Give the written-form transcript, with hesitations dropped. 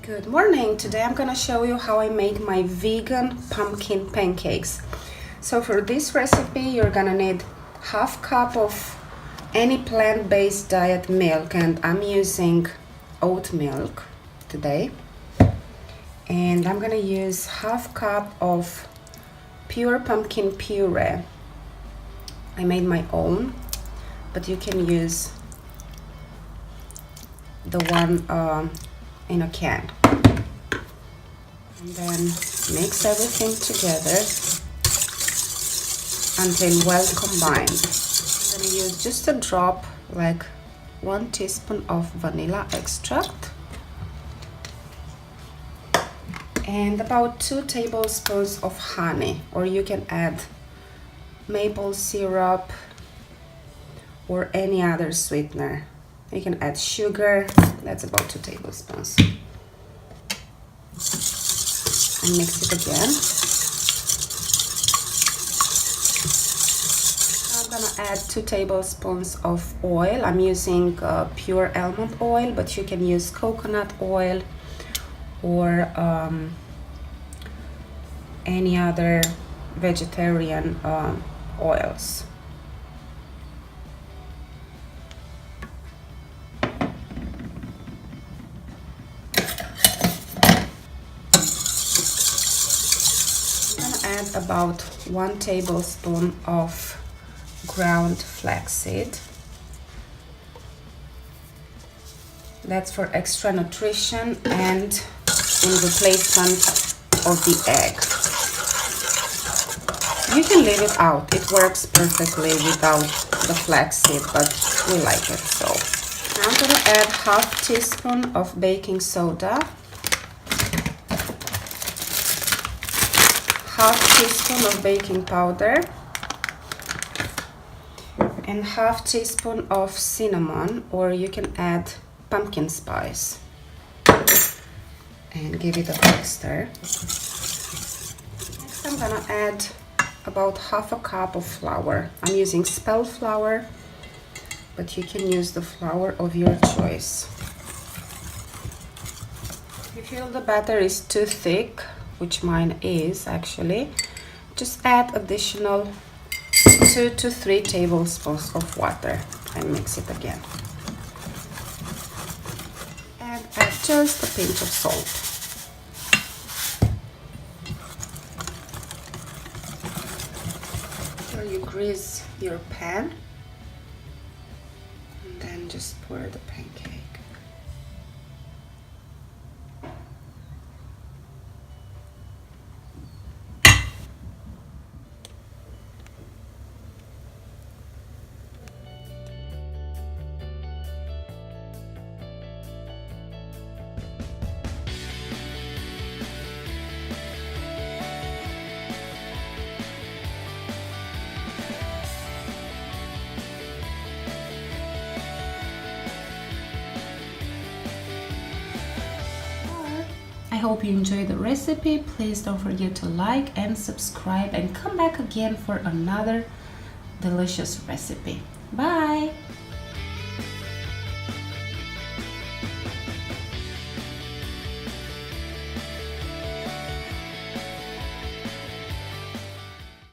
Good morning. Today I'm gonna show you how I make my vegan pumpkin pancakes. So for this recipe you're gonna need half cup of any plant-based diet milk, and I'm using oat milk today. And I'm gonna use half cup of pure pumpkin puree. I made my own, but you can use the one in a can. And then mix everything together until well combined. I'm going to use just a drop, like 1 teaspoon of vanilla extract and about 2 tablespoons of honey, or you can add maple syrup or any other sweetener. You can add sugar, that's about 2 tablespoons. And mix it again. I'm gonna add 2 tablespoons of oil. I'm using pure almond oil, but you can use coconut oil or any other vegetarian oils. Add about 1 tablespoon of ground flaxseed. That's for extra nutrition and in replacement of the egg. You can leave it out, it works perfectly without the flaxseed, but we like it so. Now I'm gonna add half teaspoon of baking soda, half teaspoon of baking powder, and half teaspoon of cinnamon, or you can add pumpkin spice, and give it a quick stir. Next I'm gonna add about half a cup of flour. I'm using spelt flour, but you can use the flour of your choice. If you feel the batter is too thick, which mine is actually, just add additional 2 to 3 tablespoons of water and mix it again. And add just a pinch of salt. So you grease your pan and then just pour the pancake. I hope you enjoyed the recipe. Please don't forget to like and subscribe and come back again for another delicious recipe. Bye!